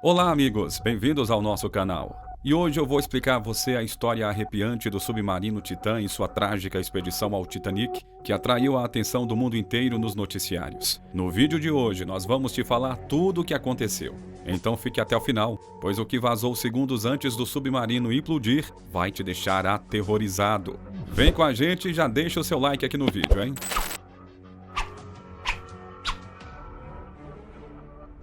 Olá, amigos! Bem-vindos ao nosso canal. E hoje eu vou explicar a você a história arrepiante do submarino Titã e sua trágica expedição ao Titanic, que atraiu a atenção do mundo inteiro nos noticiários. No vídeo de hoje, nós vamos te falar tudo o que aconteceu. Então fique até o final, pois o que vazou segundos antes do submarino implodir vai te deixar aterrorizado. Vem com a gente e já deixa o seu like aqui no vídeo, hein?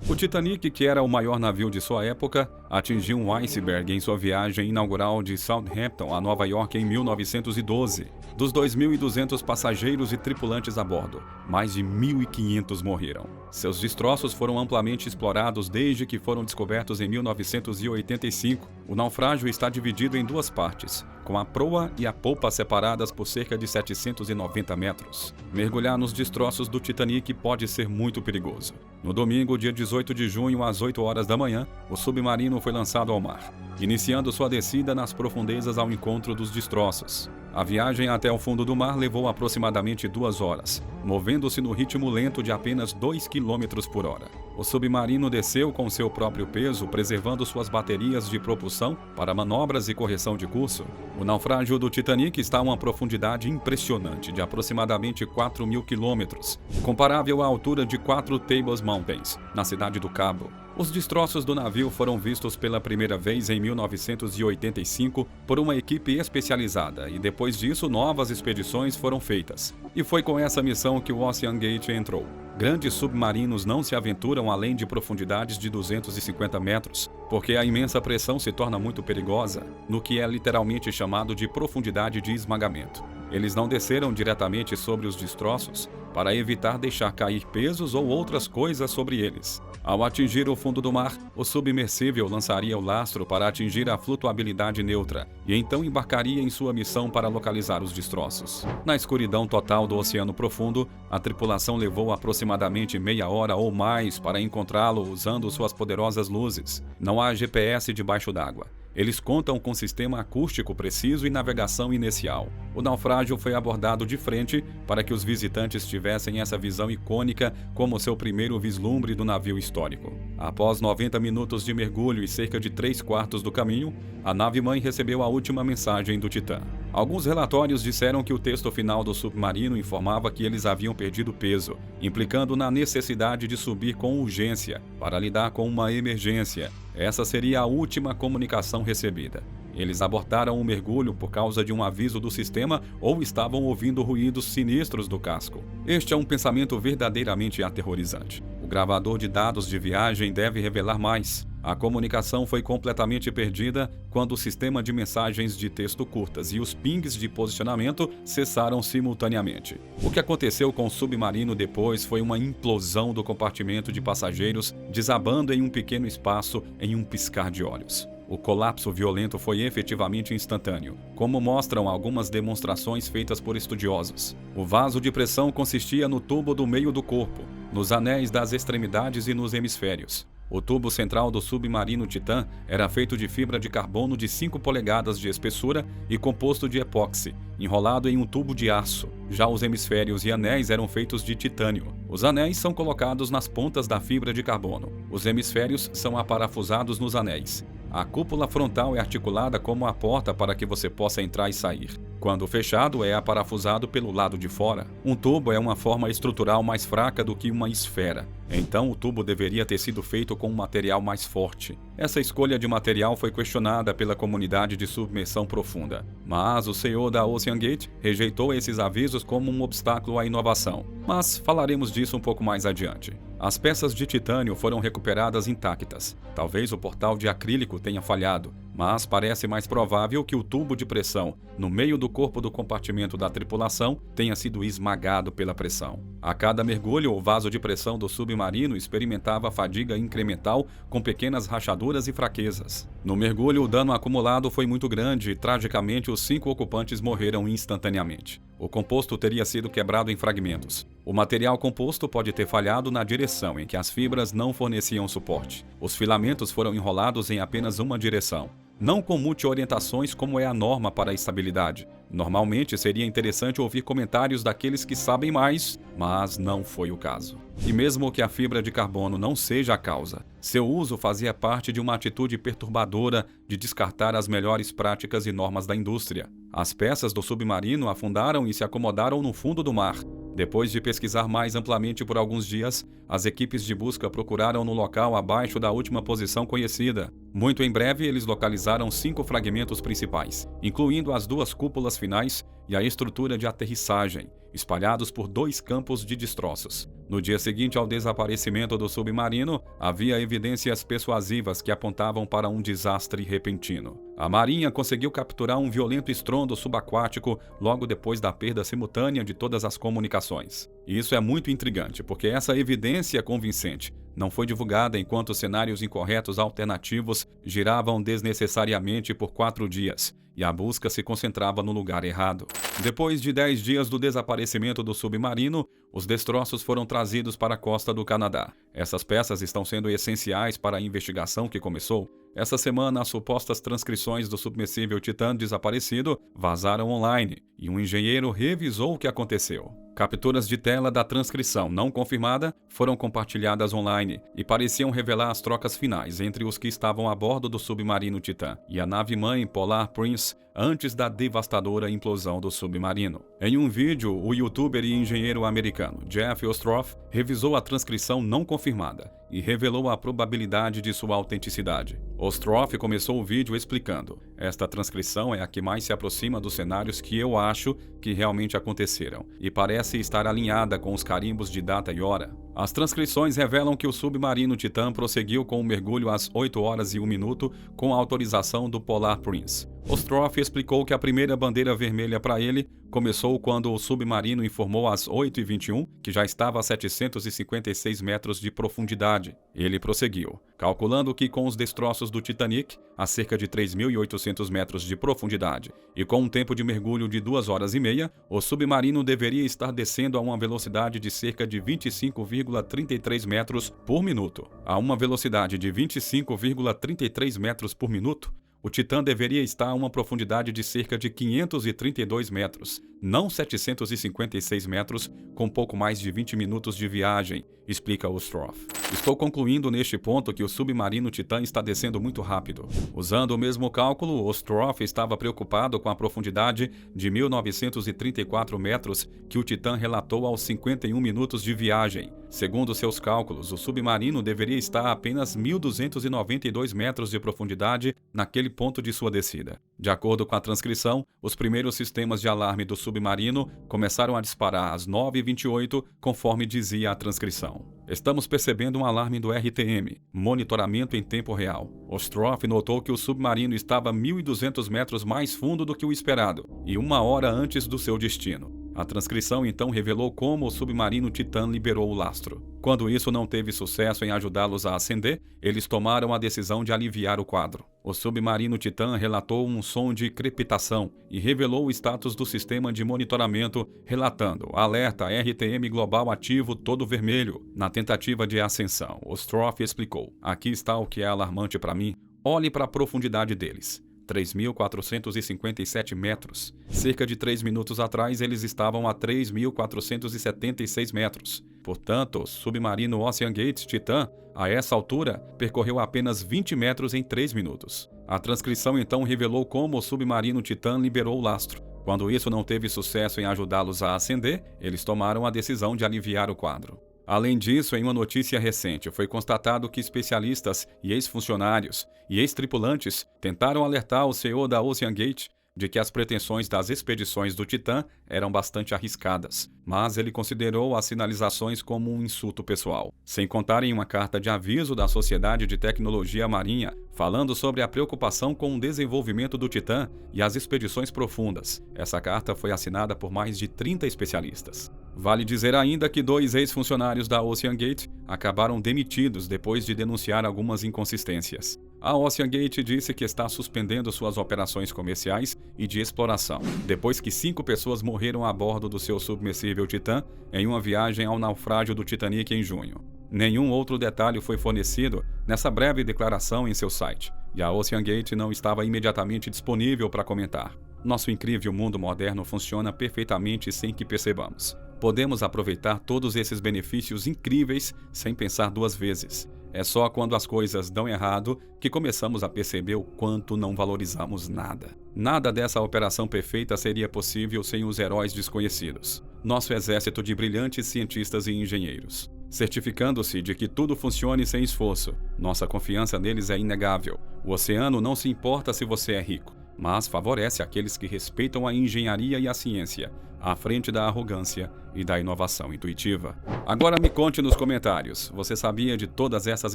O Titanic, que era o maior navio de sua época, atingiu um iceberg em sua viagem inaugural de Southampton a Nova York em 1912. Dos 2.200 passageiros e tripulantes a bordo, mais de 1.500 morreram. Seus destroços foram amplamente explorados desde que foram descobertos em 1985. O naufrágio está dividido em duas partes, com a proa e a polpa separadas por cerca de 790 metros. Mergulhar nos destroços do Titanic pode ser muito perigoso. No domingo, dia 18 de junho, às 8 horas da manhã, o submarino foi lançado ao mar, iniciando sua descida nas profundezas ao encontro dos destroços. A viagem até o fundo do mar levou aproximadamente 2 horas, movendo-se no ritmo lento de apenas 2 km por hora. O submarino desceu com seu próprio peso, preservando suas baterias de propulsão para manobras e correção de curso. O naufrágio do Titanic está a uma profundidade impressionante de aproximadamente 4.000 quilômetros, comparável à altura de 4 Tables Mountains, na cidade do Cabo. Os destroços do navio foram vistos pela primeira vez em 1985 por uma equipe especializada e depois disso novas expedições foram feitas. E foi com essa missão que o Ocean Gate entrou. Grandes submarinos não se aventuram além de profundidades de 250 metros, porque a imensa pressão se torna muito perigosa, no que é literalmente chamado de profundidade de esmagamento. Eles não desceram diretamente sobre os destroços para evitar deixar cair pesos ou outras coisas sobre eles. Ao atingir o fundo do mar, o submersível lançaria o lastro para atingir a flutuabilidade neutra e então embarcaria em sua missão para localizar os destroços. Na escuridão total do oceano profundo, a tripulação levou aproximadamente meia hora ou mais para encontrá-lo usando suas poderosas luzes. Não há GPS debaixo d'água. Eles contam com sistema acústico preciso e navegação inercial. O naufrágio foi abordado de frente para que os visitantes tivessem essa visão icônica como seu primeiro vislumbre do navio histórico. Após 90 minutos de mergulho e cerca de 3/4 do caminho, a nave-mãe recebeu a última mensagem do Titã. Alguns relatórios disseram que o texto final do submarino informava que eles haviam perdido peso, implicando na necessidade de subir com urgência para lidar com uma emergência. Essa seria a última comunicação recebida. Eles abortaram o mergulho por causa de um aviso do sistema ou estavam ouvindo ruídos sinistros do casco. Este é um pensamento verdadeiramente aterrorizante. O gravador de dados de viagem deve revelar mais. A comunicação foi completamente perdida quando o sistema de mensagens de texto curtas e os pings de posicionamento cessaram simultaneamente. O que aconteceu com o submarino depois foi uma implosão do compartimento de passageiros, desabando em um pequeno espaço em um piscar de olhos. O colapso violento foi efetivamente instantâneo, como mostram algumas demonstrações feitas por estudiosos. O vaso de pressão consistia no tubo do meio do corpo, nos anéis das extremidades e nos hemisférios. O tubo central do submarino Titã era feito de fibra de carbono de 5 polegadas de espessura e composto de epóxi, enrolado em um tubo de aço. Já os hemisférios e anéis eram feitos de titânio. Os anéis são colocados nas pontas da fibra de carbono. Os hemisférios são aparafusados nos anéis. A cúpula frontal é articulada como a porta para que você possa entrar e sair. Quando fechado, é aparafusado pelo lado de fora. Um tubo é uma forma estrutural mais fraca do que uma esfera. Então, o tubo deveria ter sido feito com um material mais forte. Essa escolha de material foi questionada pela comunidade de submersão profunda. Mas o CEO da Ocean Gate rejeitou esses avisos como um obstáculo à inovação. Mas falaremos disso um pouco mais adiante. As peças de titânio foram recuperadas intactas. Talvez o portal de acrílico tenha falhado, mas parece mais provável que o tubo de pressão no meio do corpo do compartimento da tripulação tenha sido esmagado pela pressão. A cada mergulho, o vaso de pressão do submarino experimentava fadiga incremental com pequenas rachaduras e fraquezas. No mergulho, o dano acumulado foi muito grande e, tragicamente, os 5 ocupantes morreram instantaneamente. O composto teria sido quebrado em fragmentos. O material composto pode ter falhado na direção em que as fibras não forneciam suporte. Os filamentos foram enrolados em apenas uma direção. Não comute orientações como é a norma para a estabilidade. Normalmente seria interessante ouvir comentários daqueles que sabem mais, mas não foi o caso. E mesmo que a fibra de carbono não seja a causa, seu uso fazia parte de uma atitude perturbadora de descartar as melhores práticas e normas da indústria. As peças do submarino afundaram e se acomodaram no fundo do mar. Depois de pesquisar mais amplamente por alguns dias, as equipes de busca procuraram no local abaixo da última posição conhecida. Muito em breve, eles localizaram 5 fragmentos principais, incluindo as 2 cúpulas finais e a estrutura de aterrissagem, espalhados por 2 campos de destroços. No dia seguinte ao desaparecimento do submarino, havia evidências persuasivas que apontavam para um desastre repentino. A Marinha conseguiu capturar um violento estrondo subaquático logo depois da perda simultânea de todas as comunicações. E isso é muito intrigante, porque essa evidência convincente não foi divulgada enquanto cenários incorretos alternativos giravam desnecessariamente por 4 dias, e a busca se concentrava no lugar errado. Depois de 10 dias do desaparecimento do submarino, os destroços foram trazidos para a costa do Canadá. Essas peças estão sendo essenciais para a investigação que começou. Essa semana, as supostas transcrições do submersível Titã desaparecido vazaram online, e um engenheiro revisou o que aconteceu. Capturas de tela da transcrição não confirmada foram compartilhadas online e pareciam revelar as trocas finais entre os que estavam a bordo do submarino Titã e a nave-mãe Polar Prince antes da devastadora implosão do submarino. Em um vídeo, o youtuber e engenheiro americano Jeff Ostroff revisou a transcrição não confirmada e revelou a probabilidade de sua autenticidade. Ostroff começou o vídeo explicando: "Esta transcrição é a que mais se aproxima dos cenários que eu acho que realmente aconteceram, e parece estar alinhada com os carimbos de data e hora." As transcrições revelam que o submarino Titã prosseguiu com o mergulho às 8 horas e 1 minuto com a autorização do Polar Prince. Ostroff explicou que a primeira bandeira vermelha para ele começou quando o submarino informou às 8h21 que já estava a 756 metros de profundidade. Ele prosseguiu, calculando que com os destroços do Titanic, a cerca de 3.800 metros de profundidade, e com um tempo de mergulho de 2 horas e meia, o submarino deveria estar descendo a uma velocidade de cerca de 25,33 metros por minuto. A uma velocidade de 25,33 metros por minuto, o Titã deveria estar a uma profundidade de cerca de 532 metros, não 756 metros, com pouco mais de 20 minutos de viagem, explica Ostroff. "Estou concluindo neste ponto que o submarino Titã está descendo muito rápido." Usando o mesmo cálculo, Ostroff estava preocupado com a profundidade de 1.934 metros que o Titã relatou aos 51 minutos de viagem. Segundo seus cálculos, o submarino deveria estar a apenas 1.292 metros de profundidade naquele ponto de sua descida. De acordo com a transcrição, os primeiros sistemas de alarme do submarino começaram a disparar às 9h28, conforme dizia a transcrição. "Estamos percebendo um alarme do RTM, monitoramento em tempo real." Ostroff notou que o submarino estava 1.200 metros mais fundo do que o esperado, e 1 hora antes do seu destino. A transcrição então revelou como o submarino Titã liberou o lastro. Quando isso não teve sucesso em ajudá-los a ascender, eles tomaram a decisão de aliviar o quadro. O submarino Titã relatou um som de crepitação e revelou o status do sistema de monitoramento, relatando: "Alerta RTM global ativo todo vermelho." Na tentativa de ascensão, Ostroff explicou: "Aqui está o que é alarmante para mim. Olhe para a profundidade deles. 3.457 metros. Cerca de 3 minutos atrás, eles estavam a 3.476 metros. Portanto, o submarino OceanGate Titã, a essa altura, percorreu apenas 20 metros em 3 minutos. A transcrição então revelou como o submarino Titã liberou o lastro. Quando isso não teve sucesso em ajudá-los a ascender, eles tomaram a decisão de aliviar o quadro. Além disso, em uma notícia recente, foi constatado que especialistas e ex-funcionários e ex-tripulantes tentaram alertar o CEO da OceanGate de que as pretensões das expedições do Titã eram bastante arriscadas, mas ele considerou as sinalizações como um insulto pessoal. Sem contar em uma carta de aviso da Sociedade de Tecnologia Marinha, falando sobre a preocupação com o desenvolvimento do Titã e as expedições profundas. Essa carta foi assinada por mais de 30 especialistas. Vale dizer ainda que 2 ex-funcionários da OceanGate acabaram demitidos depois de denunciar algumas inconsistências. A OceanGate disse que está suspendendo suas operações comerciais e de exploração, depois que 5 pessoas morreram a bordo do seu submersível Titã em uma viagem ao naufrágio do Titanic em junho. Nenhum outro detalhe foi fornecido nessa breve declaração em seu site. e a OceanGate não estava imediatamente disponível para comentar. Nosso incrível mundo moderno funciona perfeitamente sem que percebamos. Podemos aproveitar todos esses benefícios incríveis sem pensar duas vezes. É só quando as coisas dão errado que começamos a perceber o quanto não valorizamos nada. Nada dessa operação perfeita seria possível sem os heróis desconhecidos. Nosso exército de brilhantes cientistas e engenheiros. Certificando-se de que tudo funcione sem esforço. Nossa confiança neles é inegável. O oceano não se importa se você é rico, mas favorece aqueles que respeitam a engenharia e a ciência, à frente da arrogância e da inovação intuitiva. Agora me conte nos comentários, você sabia de todas essas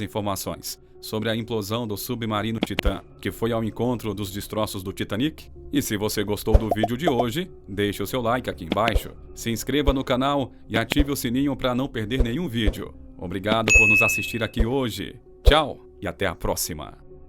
informações sobre a implosão do submarino Titã, que foi ao encontro dos destroços do Titanic? E se você gostou do vídeo de hoje, deixe o seu like aqui embaixo, se inscreva no canal e ative o sininho para não perder nenhum vídeo. Obrigado por nos assistir aqui hoje. Tchau e até a próxima!